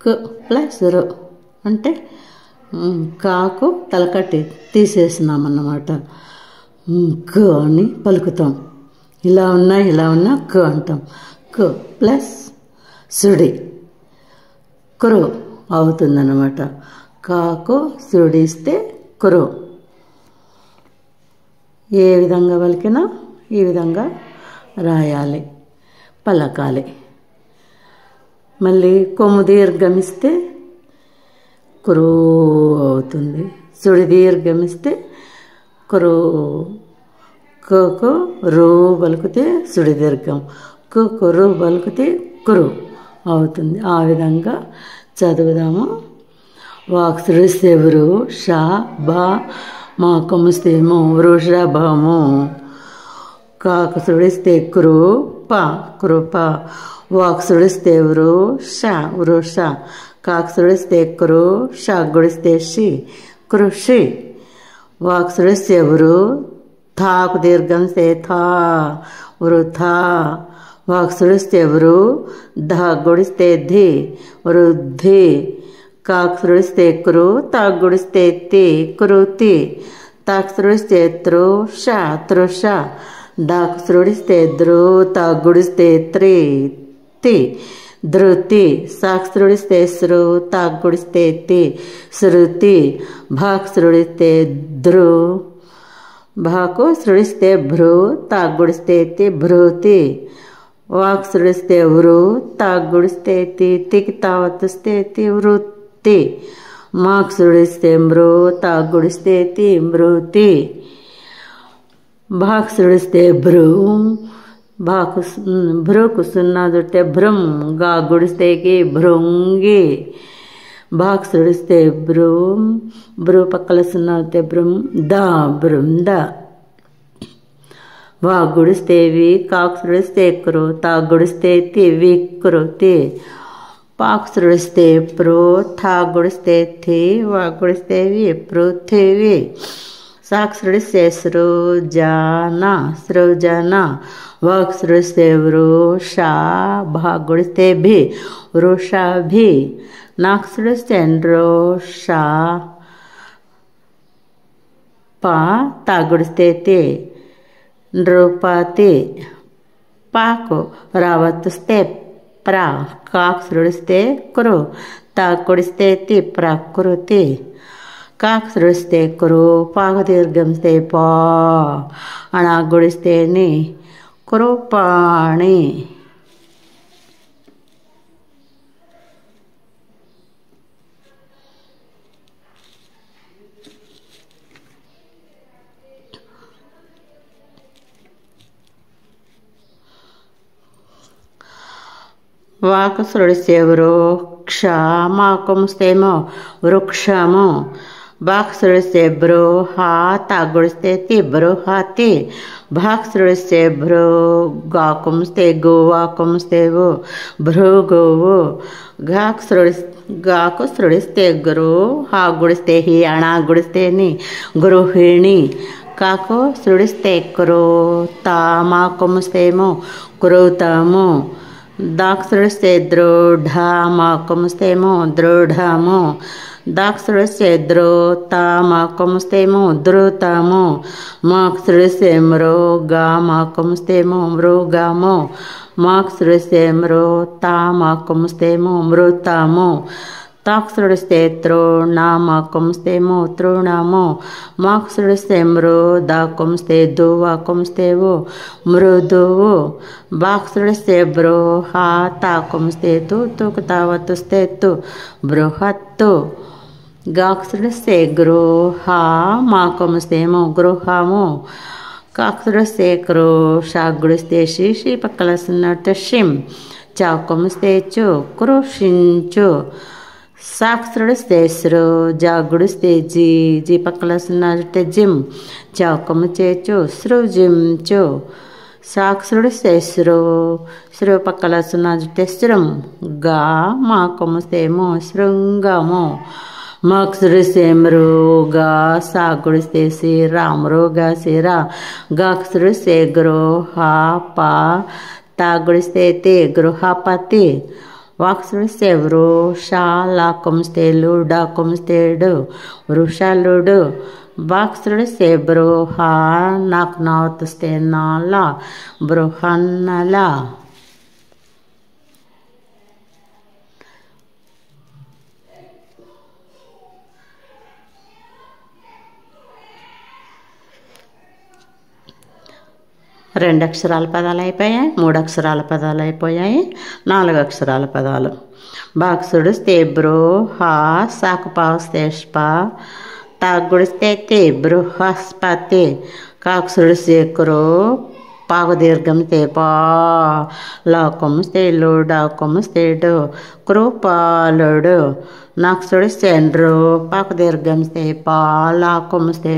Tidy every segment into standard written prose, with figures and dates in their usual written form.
కు ప్లస్ రు అంటే కాకు తలకట్టి తీసేసినామన్నమాట. కు అని పలుకుతాం. ఇలా ఉన్నా కు అంటాం. కు ప్లస్ సుడి కురు అవుతుందన్నమాట. కాకు సుడిస్తే కురు. ఏ విధంగా పలికినా ఈ విధంగా రాయాలి, పలకాలి. మళ్ళీ కొమ్ము దీర్ఘమిస్తే కురు అవుతుంది. సుడి దీర్ఘమిస్తే కురు. కుకు రూ పలికితే సుడి దీర్ఘం, కురు పలికితే కురు అవుతుంది. ఆ విధంగా చదువుదాము. వాక్ సుడిస్తే వృ ష బ మా కొమ్మిస్తేమో వృషభము. కాకు సుడిస్తే కురు ప. వాక్ సుడిస్తే వృ ష వృష. కాకు సుడిస్తే కురు ష గుడిస్తే షి కృషి. వాక్ సుడిస్తే వృ థాకు దీర్ఘమిస్తే థా వృథా. వాక్ సుడిస్తే వృ ధ గుడిస్తే ధి వృద్ధి. కాకు సుడిస్తే కురు తాకు గుడిస్తే తి కృతి. తాకు సుడిస్తే తృష తృష. దాకు సుడిస్తే ద్రు తాకు గుడిస్తే త్రి తి ధృతి. సాకు సుడిస్తే సృ తాకు గుడిస్తే తి శృతి. భాకు సుడిస్తే ధ్రు. భాకు సుడిస్తే భ్రు తాకు గుడిస్తే తి భృతి. వాక్ సుడిస్తే వృ తాకు గుడిస్తే తికి తావత్తుస్తే తి వృత్తి. మాకు సుడిస్తే మృ తాకు గుడిస్తే తి మృతి. భాకు సుడిస్తే భ్రు. భాకు భ్రుకు సున్నా చుట్టే భ్రం. గా గుడిస్తే కి భృంగి. భాకు సుడిస్తే భ్రూ. భ్రూ పక్కల సున్నా చుట్టే భ్రం దా బృంద. వాక్ గుడిస్తే వి. కాకు సుడిస్తే కురు తాకు గుడిస్తే తి వికృతి. పాకు సుడిస్తే ప్రో థాకు గుడిస్తే థి వాక్ గుడిస్తే వి పృథివి. సాకు సుడిస్తే సృజన సృజన. వాక్ సుడిస్తే వృష భాకు గుడిస్తే భి వృషభి. నాకు సుడిస్తే నృష ప తాకు గుడిస్తే తి నృపతి. పాకు రావత్తుస్తే ప్ర. కాకు సుడిస్తే కురు తాకు గుడిస్తే తి ప్రకృతి. కాకు సుడిస్తే కురు పాకు దీర్ఘమిస్తే పా అనా గుడిస్తే ని కురుపాణి. వాకు సుడిస్తే వృక్ష మా కొమ్మిస్తేమో వృక్షము. బాకు సుడిస్తే బృహ తాకు గుడిస్తే తి బృహతి. భాకు సుడిస్తే భృ గా కొమ్మిస్తే గు వాకు కొమ్మిస్తే వు భృగువు. గాకు సుడిస్తే గురు హా గుడిస్తే హి అణా గుడిస్తే ని గృహిణి. కాకు సుడిస్తే కురు తా మా కొమ్మిస్తేమో కురుతము. దాకు సుడిస్తే దృఢ మా కొమ్మిస్తేమో దృఢము. దాకు సుడిస్తే ద్రోత మా కొమ్మిస్తేమో ధృతము. మాకు సుడిస్తే మృగ మా కొమ్మిస్తేమో మృగము. మాకు సుడిస్తే మృత మా కొమ్మిస్తేమో మృతము. తాకు సుడిస్తే తృణ మా కొమ్మిస్తేమో తృణము. మాకు సుడిస్తే మృద కొమ్మిస్తే దువ కొమ్మిస్తే వు మృదువు. బాకు సుడిస్తే బృహ తా కొమ్మిస్తే తుకు తావత్తుస్తే తు బృహత్తు. గాకు సుడిస్తే గృహ మా కొమ్మిస్తేమో గృహము. కాకు సుడిస్తే కృష గుడిస్తే షి పక్కల సున్నట్టు షిం. చా కొమ్మిస్తే చు కృషించు. సాకు సుడిస్తే సృ జా గుడిస్తే జీ పక్కల సున్నా చుట్టే జిమ్. చా కొమ్మిస్తే చు సృజించు. సాకు సుడిస్తే సృ పక్కల సున్నా చుట్టే సృం. గా మా కొమ్మిస్తేమో శృంగము. మాకు సుడిస్తే మృగా సాకు గుడిస్తే సిరా మృగా సిరా. గాకు సుడిస్తే గృహ ప తాకు గుడిస్తే తి గృహపతి. వాక్సుడిస్తే వృష లాకొమిస్తే డాకొమిస్తేడు వృషలుడు. బాక్సుడిస్తే బృహ నాకు నావతిస్తే నాల బృహన్నల. రెండు అక్షరాల పదాలు అయిపోయాయి, 3 అక్షరాల పదాలు అయిపోయాయి, 4 అక్షరాల పదాలు. బాక్సుడిస్తే బృహ సాకు పావుస్తే స్ప తాగుడిస్తే తే బృహస్పతి. కాకుసుడిస్తే క్రో పాకు దీర్ఘం తే పా లాకొమిస్తే డాకొమిస్తే డు కృపాలుడు. నాకుసుడిస్తే నృ పాకు దీర్ఘం తే పా లాకొమిస్తే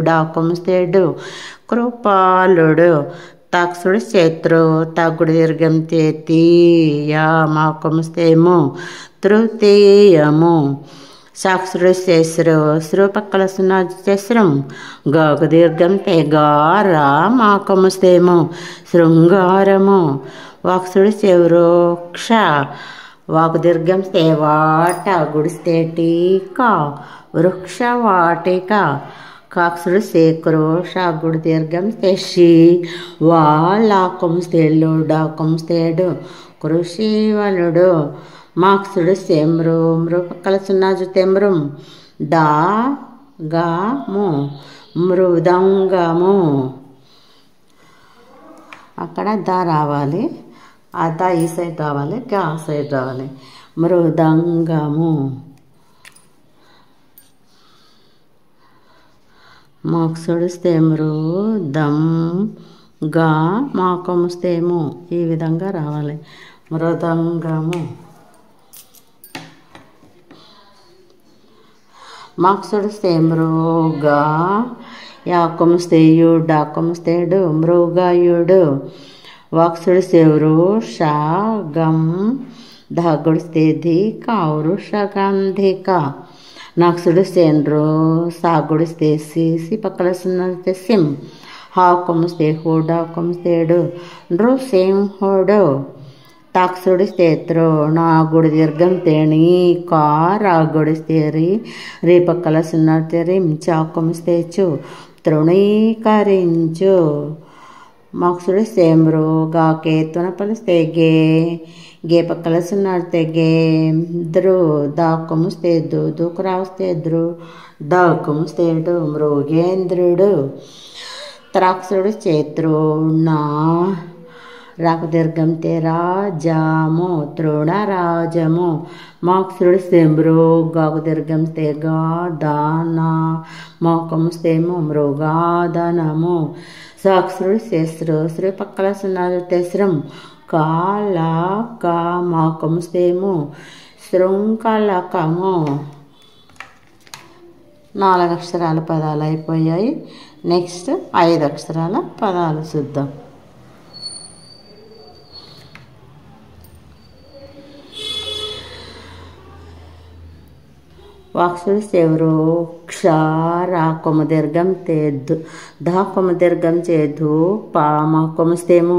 డాకొమిస్తే డు కృపాలుడు. తాకుసుడిస్తే త్రు తాగుడి దీర్ఘం తే తీయ మాకొమిస్తేము తృతీయము. సాక్షుడిస్తే శ్రు పక్కల సున్నా శ్రం గాకు దీర్ఘం తే గార మాకొమిస్తేము శృంగారము. వాక్సుడిస్తే వృక్ష వాకు దీర్ఘం తే వాట గుడిస్తే టీకా వృక్ష వాటిక. కాకుసుడిస్తే క్రోష గుడి దీర్ఘం తే షి వా లాకొమిస్తే డాకొమిస్తేడు కృషివలుడు. మాక్సుడిస్తే మృ పక్కల సున్నా జుతే మృం డా గాము మృదంగము. అక్కడ దా రావాలి, ఆ దా ఈ సైడ్ రావాలి, గా ఆ సైడ్ రావాలి. మృదంగము. మాక్సుడిస్తే మృదం గా మాకొమిస్తేము ఈ విధంగా రావాలి మృదంగము. మాక్సుడిస్తే మృగా యాకొమిస్తే డాకొమిస్తే డు మృగాయుడు. వాక్సుడిస్తే వృష గం ధాగుడిస్తే ధిక వృషగంధిక. నాకుసుడిస్తే నృ సాగుడిస్తే సి పక్కల సున్నా సిం హాకొమిస్తే డాకొమిస్తే డు నృసింహుడు. తాక్సుడిస్తే త్రో నా గుడి దీర్ఘం తేణి కా రాగుడిస్తే రీ పక్కల సున్నా రిం చాకొమిస్తే చు తృణీకరించు. మాక్సుడిస్తే మృగా కేతున పలిస్తే గే పక్కల సున్నా గే ద్రు దాకొమిస్తే దూకు రావస్తే ద్రు డాకొమిస్తే డు మృగేంద్రుడు. త్రాక్షుడిస్తే తృణ రాకు దీర్ఘం తే రాజము తృణరాజము. మాక్సుడిస్తే మృగాకు దీర్ఘం తే గా దాన మాకొమిస్తేము మృగాదనము. సాక్షుడిస్తే శ్రీ పక్కల సున్నా శ్రం కాల కా మాకొమిస్తేము శృంఖలకము. 4 అక్షరాల పదాలు అయిపోయాయి. నెక్స్ట్ 5 అక్షరాల పదాలు చూద్దాం. వాక్సుడిస్తే వృక్ష రాకొమ దీర్ఘం తే ధాకొమ దీర్ఘం చే ధూప మాకొమిస్తేము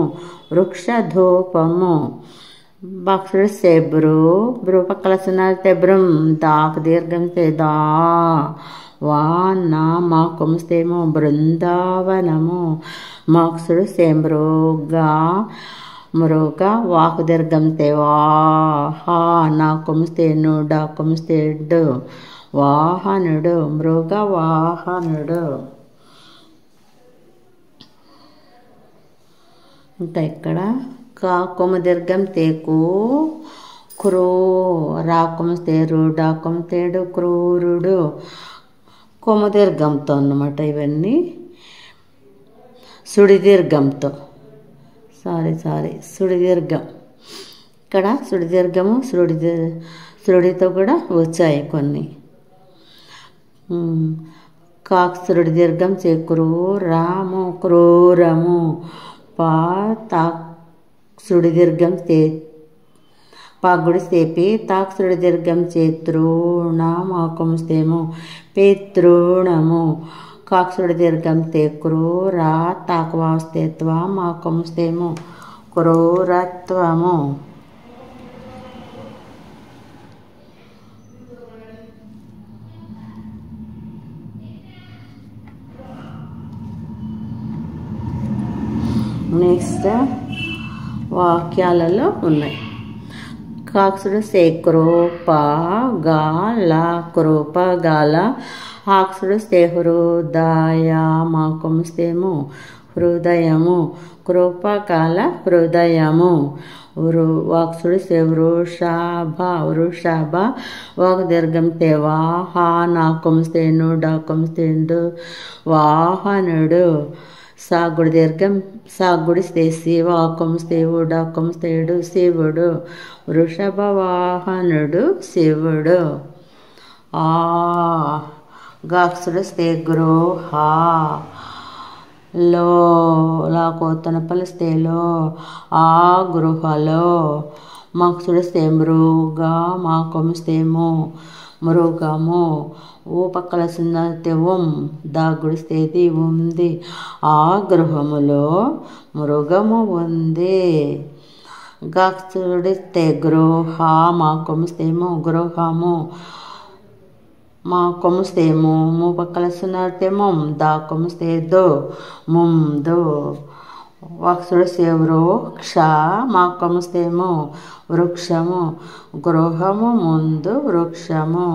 వృక్ష ధూపము. బాక్సుడిస్తే బ్రు పక్కల సున్నా బ్రం దాకు దీర్ఘం తే దా వాన మాకొమిస్తేము బృందావనము. మాక్సుడిస్తే మృగ వాకు దీర్ఘం తే వాహ నాకొమిస్తే డాకొమిస్తే డు వాహనుడు మృగ వాహనుడు. ఇంకా ఇక్కడ కాకొమ దీర్ఘం తేకు క్రూ రాకొమిస్తే డాకొమిస్తే డు క్రూరుడు. కొమ దీర్ఘంతో అన్నమాట ఇవన్నీ, సుడి దీర్ఘంతో సుడిదీర్ఘం. ఇక్కడ సుడిదీర్ఘము సుడితో కూడా వచ్చాయి కొన్ని. కాక్సుడి దీర్ఘం చే క్రూరము క్రూరము. తాక్సుడి దీర్ఘం చే పాగుడి సేపి తాక్సుడి దీర్ఘం చే తృణమాకముస్తేము పితృణము. కాక్సుడి దీర్ఘం తే క్రూర తాకవాస్తే త్వమాకముస్తేము క్రూరత్వము. నెక్స్ట్ వాక్యాలలో ఉన్నాయి. కాక్సుడిస్తే కృపగాల కృపగాల, హాక్సుడిస్తే హృదయమాకుమిస్తేము హృదయము, కృపగాల హృదయము. వాక్సుడిస్తే వృషభ వృషభ, వాక్ దీర్ఘంతే వాహనాకుమిస్తేను డాకుమిస్తేండు వాహనుడు. సాగుడి దీర్ఘం సాగుడిస్తే శివాకుమిస్తేవు డాకుమిస్తేడు శివుడు. వృషభ వాహనుడు శివుడు. గాక్సుడిస్తే గృహ లో, లాకోతన పలిస్తే లో, ఆ గృహలో. మాక్సుడిస్తే మృగ మాకుమిస్తేము మృగము, ఊ పక్కల సున్నతే దాగుడిస్తేది ఉంది, ఆ గృహములో మృగము ఉంది. గాక్సుడిస్తే గృహ మాకుమిస్తేము గృహము మాకుమిస్తేము, మూ పక్కల సున్నతే దాకుమిస్తే దో ముందు. వాక్సుడిస్తే వృక్ష మాకుమిస్తేము వృక్షము, గృహము ముందు వృక్షము.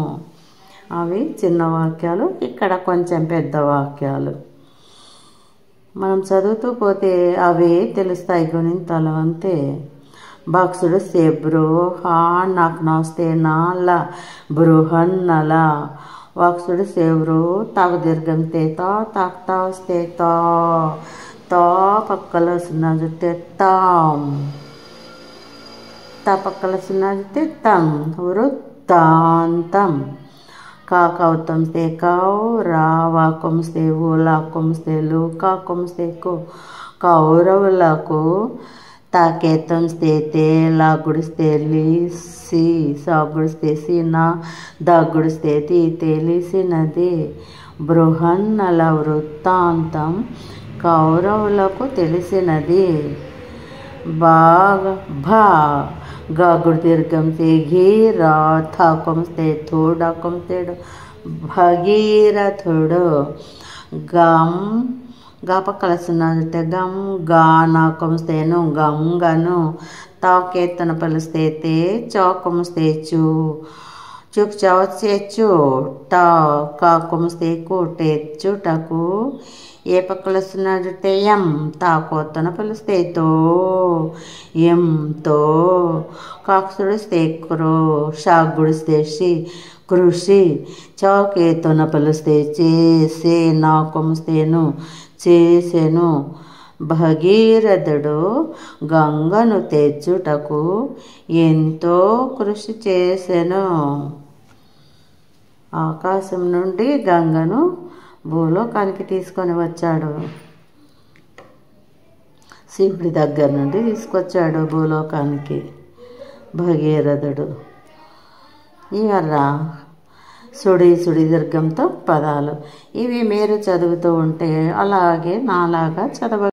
అవి చిన్న వాక్యాలు, ఇక్కడ కొంచెం పెద్ద వాక్యాలు. మనం చదువుతూ పోతే అవి తెలుస్తాయి గుణింతాలు అంతే. బాక్సుడిస్తే బృహ నాకు నోస్తే నాల బృహన్నల. వాక్సుడిస్తే వృ తాకు దీర్ఘంతే తా తాకు తా వస్తే తా తా పక్కల సున్నా జుట్టే తాం, తా పక్కల సున్నా జుట్టే తం వృత్తాంతం. కాకౌతంస్తే కౌ రా వాకుమిస్తే ఊ లాకుమిస్తే లు కాకుమిస్తే కు కౌరవులకు. తాకేతంస్తే తే లాగుడిస్తే లి సి సాగుడిస్తే సి నా దాగుడిస్తే తి తెలిసినది. బృహన్నల వృత్తాంతం కౌరవులకు తెలిసినది. భా గాగుడి దీర్ఘంతే ఘీరథాకుమిస్తే థోడాకుమిస్తేడు భగీరథుడు. గం గా పక్కల సున్నాదితే గం గానాకుమిస్తేను గంగను. తాకేతన పలిస్తే తే చౌకుమిస్తే చూ చుక్ చవచ్చే చూ టా కాకుమిస్తే కు టెచ్చుటకు. ఏ పక్కల సున్నాడితే ఎం తాకోతన పిలిస్తే తో ఎంతో. కాక్సుడిస్తే క్రో షాగుడిస్తే షి కృషి. చౌకేతన పిలిస్తే చేసే నాకుమిస్తేను చేసెను. భగీరథుడు గంగను తెచ్చుటకు ఎంతో కృషి చేసెను. ఆకాశం నుండి గంగను భూలోకానికి తీసుకొని వచ్చాడు. శివుడి దగ్గర నుండి తీసుకొచ్చాడు భూలోకానికి భగీరథుడు. ఇవరా సుడి దీర్ఘంతో పదాలు. ఇవి మీరు చదువుతూ ఉంటే అలాగే నాలాగా చదవ